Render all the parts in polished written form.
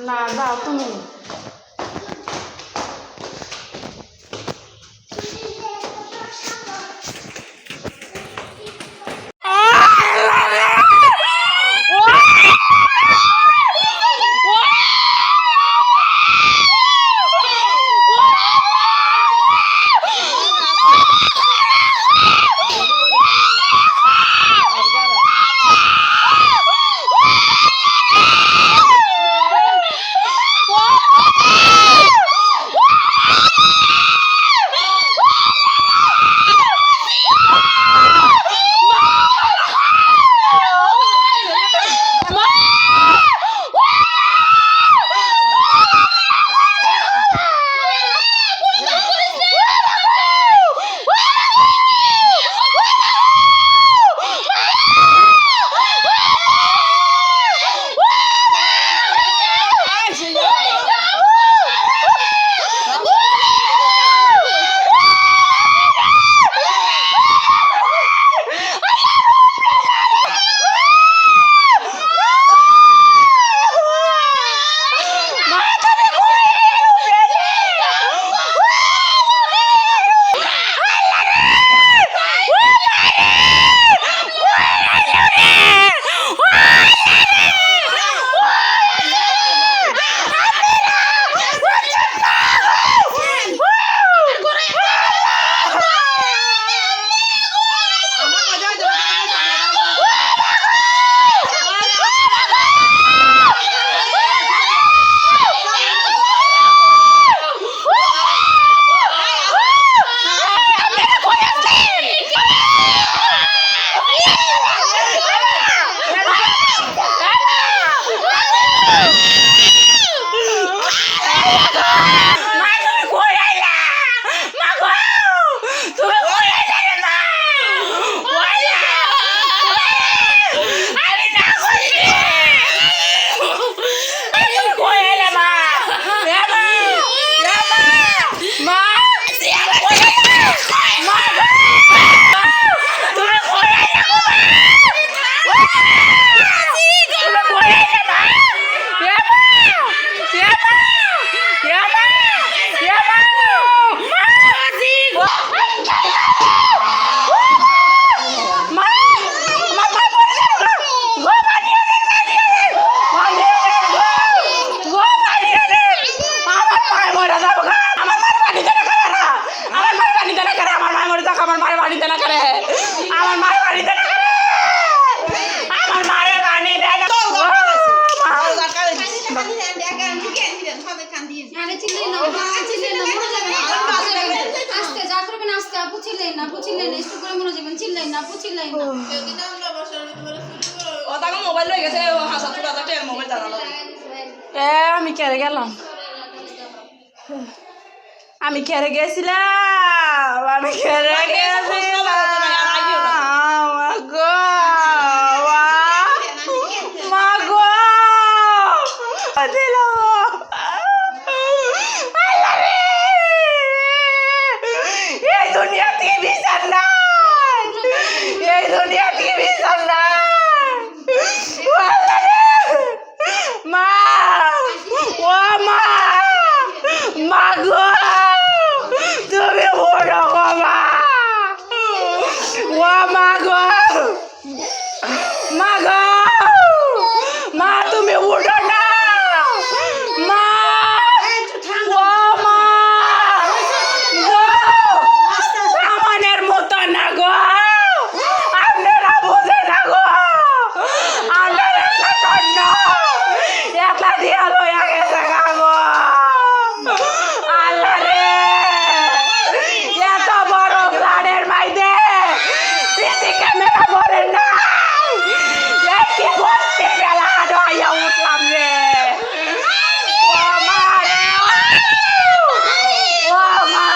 না যাও তুমি। আমি কেড়ে গেলাম, আমি খেরে গেছিলাম, আমি খেরে গেছিলাম। মা গো এই দুনিয়া থেকে বিচার নাই, এই দুনিয়া থেকে বিচার নাই। মা ও মা, মা গো তুমি বড় গো মা, ও মা গো, মা গো, মা তুমি উঠো না, মা ও মা গো, আমাদের মতো না গো, আপনারা বোঝে না গো, আপনারা একলা দিয়া লইয়া গেছে গো। আল্লাহ রে, এত বড় ফ্লাডের মাইদে সিসি ক্যামেরা পড়ে না, কি করতে বেলা আইয়া উঠলাম রে। ও মা রে, ও মা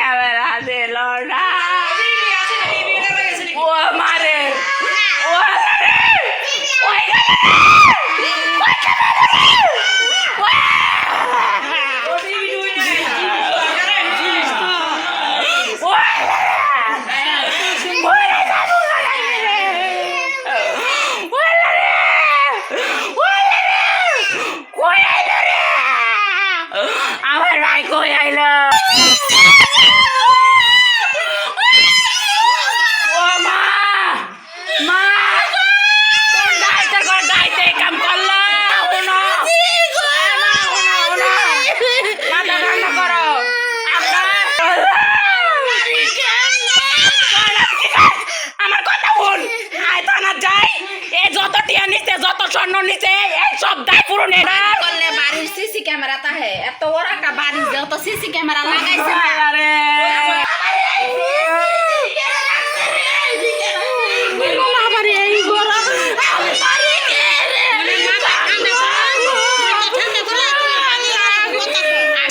ক্যামেরা দিল না ও মারে ও রে ওই আমার ভাই কই আইল ও মা মা কোন ডাইতে কাম করলো উনো উনো মাথা ঠান্ডা করো আমার কথা বল আয় থানা যাই এ যত টিয়া নিচে যত স্বর্ণ নিচে এই সব দায় পূরণ এরা করলে বাড়ির সিসি ক্যামেরা তাহে এত বড় একটা বাড়ি যত সিসি ক্যামেরা লাগাইছে না আরে আমার এই গোরা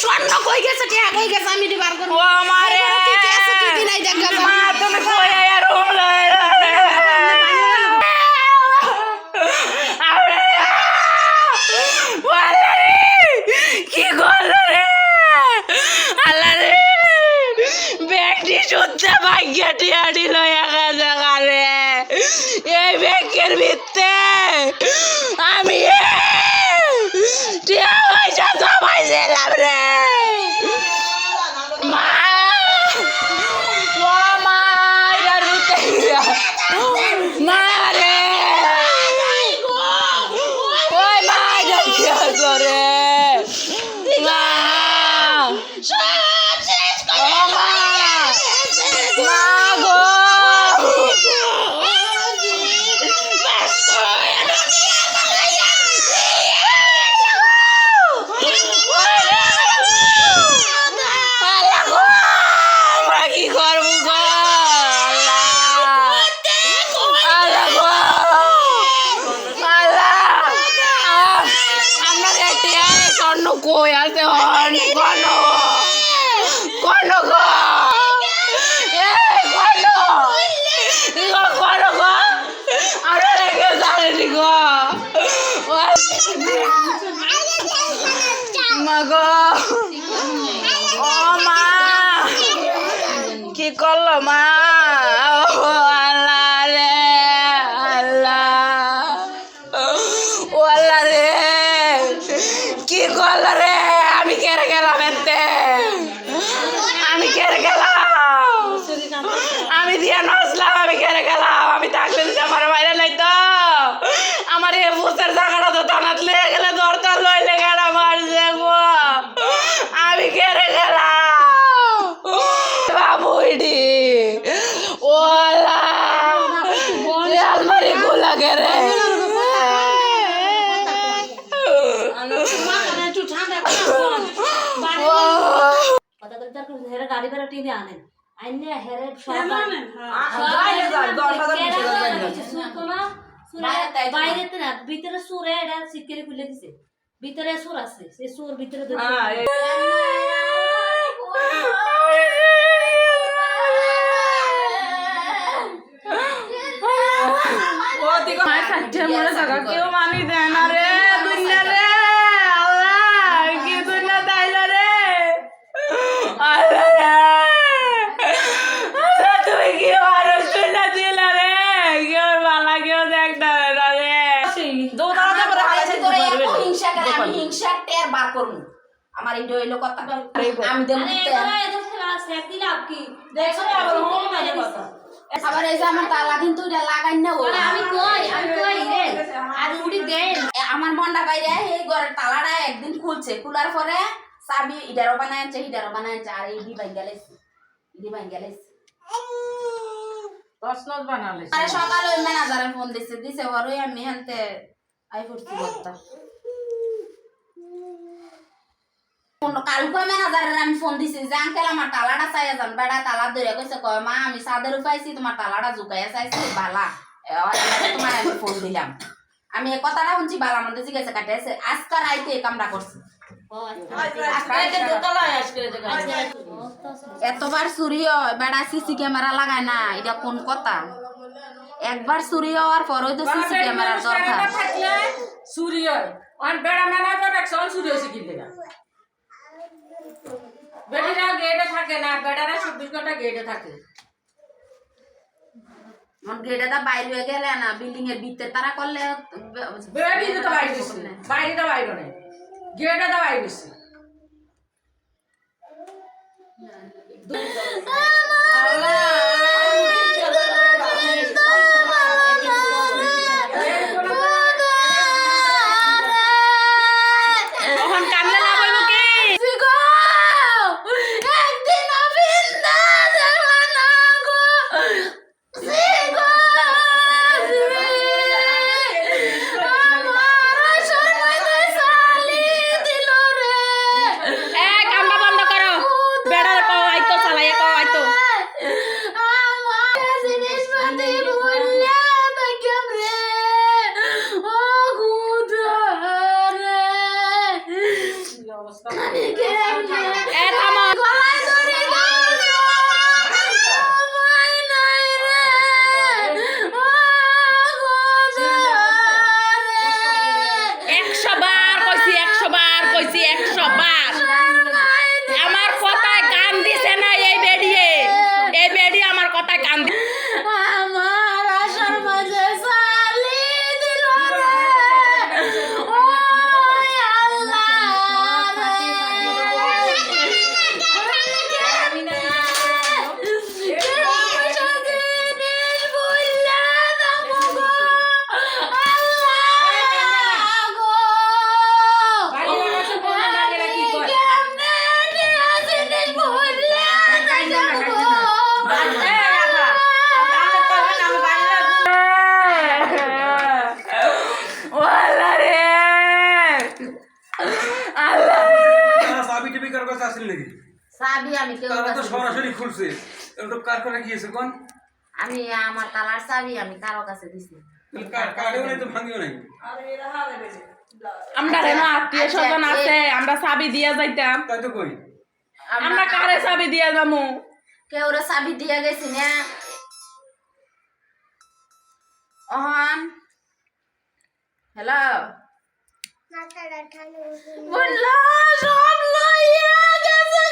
স্বর্ণ কই গেছে টিয়া কই গেছে আমি দিবার করব ও আমারে মা তুমি কই আর রোলা কি করলো রে আল্লাহ রে ব্যাগটি শুদ্ধ ভাগ্যটি আড়ি লয়া জায়গারে এই ব্যাগের ভিত্তে আমি টিয়া পয়সা জমাইছিলাম রে মা ও মা এটার ভিত্তে মা রে ওই মা এটা কি হতো রে মা ও মা মা গো কি করবো গো আল্লাহ গো আল্লাহ আপনার একটি স্বর্ণ কই আছে হন কোন কোন গো কোন গো আমরা রেখে জানি গো মা গো ও মা কি করলো মা ও আল্লাহ রে আল্লাহ ও আল্লাহ রে কি করলো রে আমি কেড়ে গেলাম এতে আমি কেড়ে গেলাম আমি দিয়া নসলাম আমি কেড়ে গেলাম আমি থাকলে আমার বাইরে নাই তো আমার এই বুসের জায়গাটা তো টানাত লেগে গেলে দরকার লইলে গেলাম মারছে গো আমি কেড়ে গেলাম বাবুইডি ওলা আলমারি গোলা গেরে গাড়ি ভাড়া টিনে আনেন আইনে হেরে বাইরে না ভিতরে সুরে এটা সিটকেলে খুলে দিছে ভিতরে সুর আছে সেই সুর ভিতরে কেউ মানি দেয় না রে দুনিয়া রে আল্লাহ কি দুনিয়া তাইল রে তুমি কি মানুষ দুনিয়া দিল রে কেউ মালা কেউ দেখ না রে হিংসা টের বার করবো আমার এই হইলো কথা আমি দেবো আবার এই যে আমার তালা কিন্তু লাগাই না আমি কই রে আর উড়ি দেই আমার মন্ডা বাইরে এই ঘরের তালাটা একদিন খুলছে খোলার পরে চাবি ইডারও বানাইছে আর এই ইডি ভাঙ্গালেছে তসনস বানালে আরে সকালে ওই ম্যানেজারে ফোন দিছে ওরই আমি হানতে আই করছি বলতা কালকে ম্যানেজারের আমি ফোন দিছি যে আঙ্কেল আমার তালাটা চাইয়া যান বেড়া তালা ধরে কইছে কয় মা আমি সাদের পাইছি তোমার তালাটা জুকাইয়া চাইছি বালা তোমার আমি ফোন দিলাম আমি এই কথাটা শুনছি বালা মধ্যে জিজ্ঞাসা কাটাইছে আজকাল আইতে এই কামটা করছি এতবার চুরি হয় বেড়া সিসি ক্যামেরা লাগায় না, এটা কোন কথা? একবার চুরি হওয়ার পরেও তো সিসি ক্যামেরার দরকার। চুরি হয় আর বেড়া ম্যানেজার একশো চুরি হয়েছে কিন্তু বেটিরা গেটে থাকে না, বেড়ারা 24 ঘন্টা গেটে থাকে। গেটে বাইরে হয়ে গেলে না, বিল্ডিং এর ভিতরে তারা করলে বেড়ি তো বাইরে গেছে, বাইরে তো বাইরে নেই, গেটে তো বাইরে গেছে। আমি আমার তালার চাবি আমি কারো কাছে দিছি। আমরা রে না আত্মীয় স্বজন আছে, আমরা চাবি দিয়া যাইতাম। আমরা কারে চাবি দিয়া যামু? কেউ চাবি দিয়া গেছি না অহন। হ্যালো বললো সব লইয়া গেছে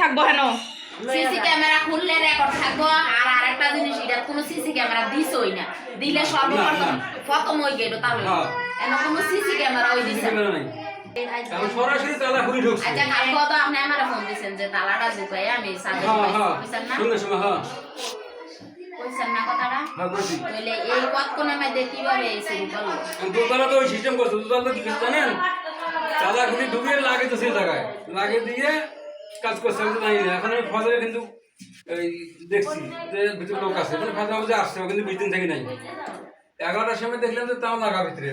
থাকবো হেন সিসি ক্যামেরা খুললে রেকর্ড থাকবো। আর আরেকটা জিনিস, এটা কোনো সিসি ক্যামেরা দিছই না, দিলে সর্বপ্রথম প্রথম ওই গেট তাহলে এন কোনো সিসি ক্যামেরা ওই দিছে সরাসরি তালা খুলে ঢুকছে। আচ্ছা কালকে তো আপনি আমারে ফোন দিছেন যে তালাটা ঢুকাই আমি সাথে কইছেন না, কইছেন না কথাটা? তাহলে এই কত কোন মধ্যে কিভাবে এসে বললো? দোতলা তো ওই সিস্টেম করছে। দোতলা তো কি করছে জানেন? তালা খুলে ঢুকিয়ে লাগে তো সেই জায়গায় লাগে দিয়ে কাজ করছে। আমি তো জানি না। এখন আমি ফজরে কিন্তু এই দেখছি যে ভিতরে লোক আছে, কিন্তু ফজরে যে আসছে কিন্তু 20 দিন থেকে নাই। 11টার সময় দেখলাম যে তাও লাগা ভিতরে।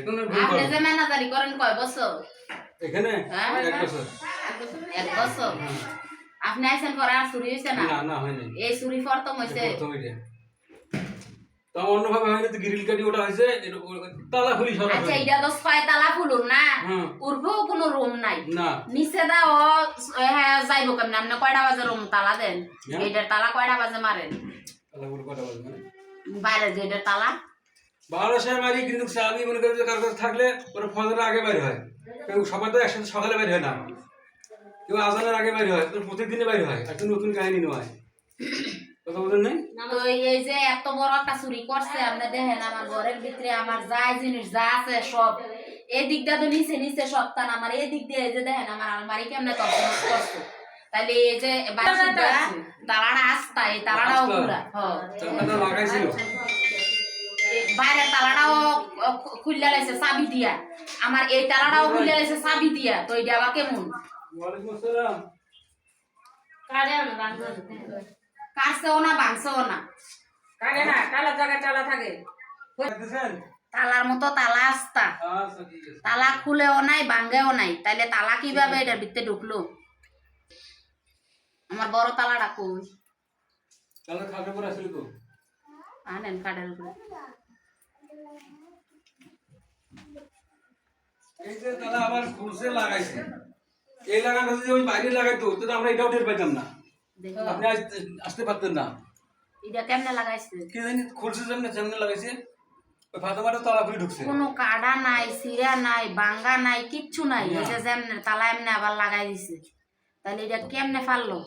আপনি যে ম্যানেজারি করেন কয় বছর এখানে? 1 বছর। 1 বছর আপনি আইছেন পরে আর চুরি হইছে না? না না হয়নি। এই চুরি প্রথম হইছে। তো অন্যভাবে হয়নি, তো গ্রিল কাটি ওটা হয়েছে তালা খুলি সব। আচ্ছা এটা তো 6 তালা খুলুন না, উপরেও কোনো রুম নাই না, নিচে দাও হ্যাঁ যাইবো কেমনে? আপনি কয়টা বাজে রুম তালা দেন? এটার তালা কয়টা বাজে মারেন? তালা গুলো কয়টা বাজে মানে বাইরে যে এটার তালা 12টার সময় মারি, কিন্তু আমি মনে করি যে কার কাছে থাকলে ওরা ফজরের আগে বাইরে হয়। কেউ সবাই তো একসাথে সকালে বাইরে হয় না, কেউ আজানের আগে বাইরে হয়, তো প্রতিদিনই বাইরে হয়। একটা নতুন কাহিনী নয়, কথা বলেন নাই? তো এই যে এত বড় একটা চুরি করছে, আপনি দেখেন আমার ঘরের ভিতরে আমার যা জিনিস যা আছে সব এদিকটা তো নিচে নিচে সপ্তাহ আমার এদিক দিয়ে এই যে দেখেন আমার আলমারি কেমনে তছনছ করছে তাহলে এই যে বাসুটা তালাটা আস্তা এই তালাটাও পুরা চাকাটা লাগাইছিল বাইরের তালাটাও খুললে লাইছে চাবি দিয়া আমার এই তালাটাও খুললে লাইছে চাবি দিয়া তো এটা আবার কেমন ওয়ালাইকুম আসসালাম কাড়ে না বাংলা কাটছেও না ভাঙছেও না কাটে না কালার জায়গায় তালা থাকে দেখতেছেন তালার মতো তালা আস্তা আচ্ছা ঠিক আছে তালা খুলেও নাই ভাঙেও নাই তাইলে তালা কিভাবে এটার ভিতরে ঢুকলো আমার বড় তালাটা কই তাহলে খাবে পরে আসলে তো আনেন কাঠের উপরে এই যে তারা আবার খুলসে লাগাইছে এই লাগানো যদি ওই বাইরে লাগাইতো তো আমরা এটাও টের পাইতাম না দেখি আপনি আসতে পারতেন না এটা কেমনে লাগাইছে কি জানি খুলসে যেমন লাগাইছে ওই ফাতেমাটা তালা খুলে ঢুকছে কোনো কাটা নাই সিরা নাই বাঙ্গা নাই কিচ্ছু নাই না। এই যে যেমনে তালা এমনি আবার লাগাই দিছে তাহলে এটা কেমনে পারলো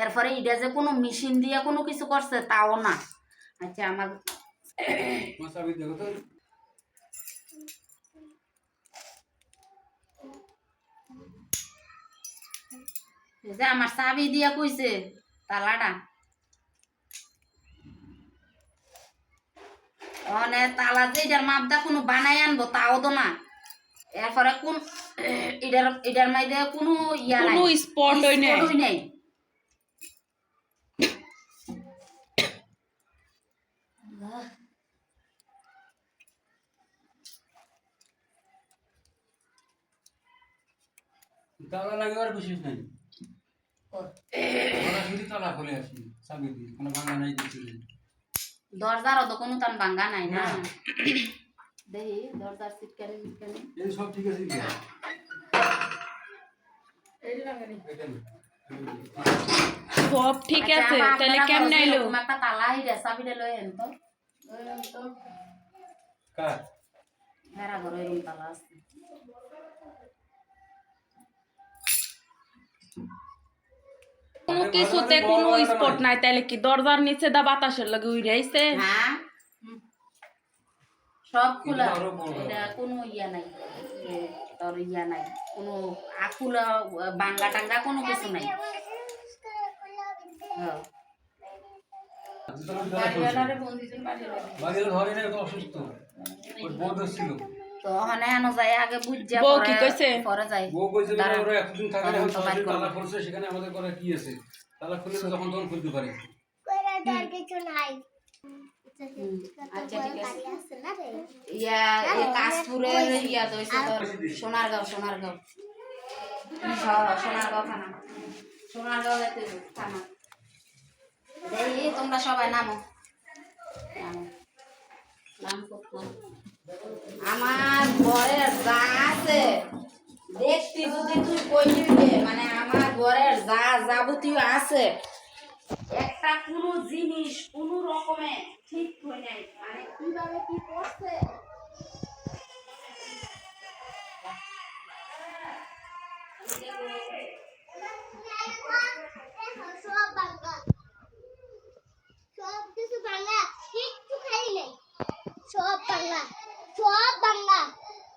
এরপরে এটা যে কোনো মেশিন দিয়ে কোনো কিছু করছে তাও না আচ্ছা আমার মাসাবি দেখো তো এই যে আমার চাবি দিয়া কইছে তালাটা অনে তালা যে এটার মাপদা কোনো বানাই আনবো তাও তো না এরপরে কোন এটার মাইদে কোনো ইয়া নাই কোনো spot হই নাই। spot হই নাই তালা লাগাবার বিশেষ নাই সরাসরি তালা খুলে আসি চাবি দিয়ে কোনো ভাঙা নাই কিছু নেই দরজারও তো কোনো তান ভাঙ্গা নাই না না। দেখি দরজার সিটকানি মিটকানি এই সব ঠিক আছে কি এটা না। সব ঠিক আছে আচ্ছা, তাহলে আপনারা কেমনে বলছেন আইলো এরকম একটা তালা হইরা চাবিটা লই আন তো কার হেরা ঘরে এরকম তালা আছে কোনো কিছুতে কোনো স্পট নাই তাহলে কি দরজার নিচে দা বাতাসের লাগে উইরে আইছে হ্যাঁ সব খোলা এটা আরো বড়। এটা কোনো ইয়া নাই এ, তোর ইয়া নাই কোনো আকুলা বাঙ্গা টাঙ্গা কোনো কিছু নাই হ্যাঁ। বাড়িওয়ালারে ফোন দিয়েছেন, বাড়িওয়ালা। বাগের ঘরে না তো অসুস্থ ওর বউ ছিল তো ওখানে হেন যায় আগে বুঝছে বউ কি কইছে? পরে যায় বউ কইছে যে দাঁড়া। ওরা এতদিন থাকে না তখন তো সরাসরি বাইর করবে। তালা খুলছে সেখানে আমাদের ঘরে কি আছে তালা খুলে যখন তখন খুলতে পারে আচ্ছা ঠিক আছে ইয়া এই কাশপুরের ইয়া তো হইছে তোর সোনারগাঁও সোনারগাঁও থানা সোনারগাঁও যাইতে হবে, থানা এই তোমরা সবাই নামো নামো নাম করতো আমার ঘরের যা আছে দেখতি যদি তুই কই দিবি মানে আমার ঘরের যা যাবতীয় আছে একটা কোনো জিনিস কোনো রকমে ঠিক হয়ে নাই মানে কিভাবে কি করছে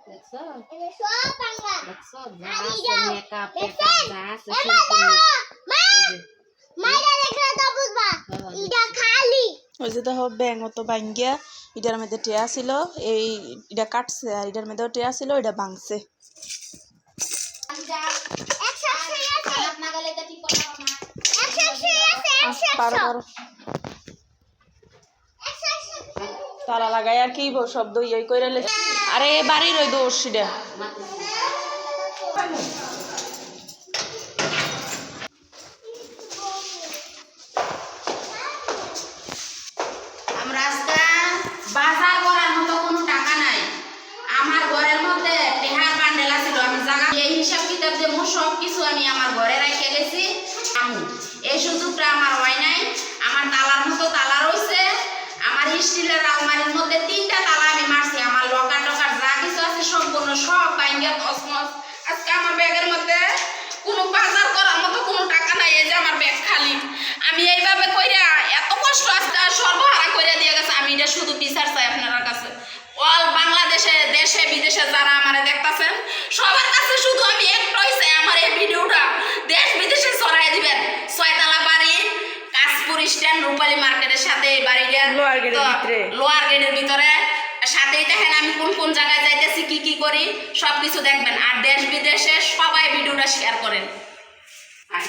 দেখছো দেখছো যা আছে মেকআপ যা আছে ওই যে দেখো ব্যাং অত ভাঙ্গিয়া এটার মধ্যে টেয়া ছিল এই এটা কাটছে আর এটার মধ্যেও টেয়া ছিল এটা ভাঙছে পারো পারো তালা লাগাই আর কি শব্দ ইয়ে করে আরে বাড়ির ওই দোষ এটা আমরা আজকে বাজার করার মতো কোনো টাকা নাই আমার ঘরের মধ্যে টেহার বান্ডেল ছিল আমি জায়গা এই হিসাব কিতাব দিয়ে সব কিছু আমি আমার ঘরে রেখে গেছি এই সুযোগটা আমার হয় নাই আমার তালার মতো তালা রয়েছে আমার স্টিলের আলমারির মধ্যে 3টা তালা আমি মারছি আমার লকার টকার যা কিছু আছে সম্পূর্ণ সব ভাঙ্গা তছনছ আজকে আমার ব্যাগের মধ্যে কোনো বাজার করার মতো কোনো টাকা নাই এই যে আমার ব্যাগ খালি আমি এইভাবে কইরা এত কষ্ট আজকে সর্বহারা কইরা দিয়ে গেছে আমি এটা শুধু বিচার চাই আপনার কাছে অল বাংলাদেশে দেশ দেশে বিদেশে যারা আমারে দেখতাছেন সবার কাছে শুধু আমি একটাই চাই, আমার এই ভিডিওটা দেশ বিদেশে ছড়াই দিবেন। 6 তলা বাড়ি, কাশপুর স্ট্যান্ড, রূপালী মার্কেটের সাথে এই বাড়িটা, লোয়ার গেটের ভিতরে। লোয়ার গেটের ভিতরে। সাথেই দেখেন আমি কোন কোন জায়গায় যাইতেছি, কি কি করি, সবকিছু দেখবেন। আর দেশ বিদেশে সবাই ভিডিওটা শেয়ার করেন। আয়।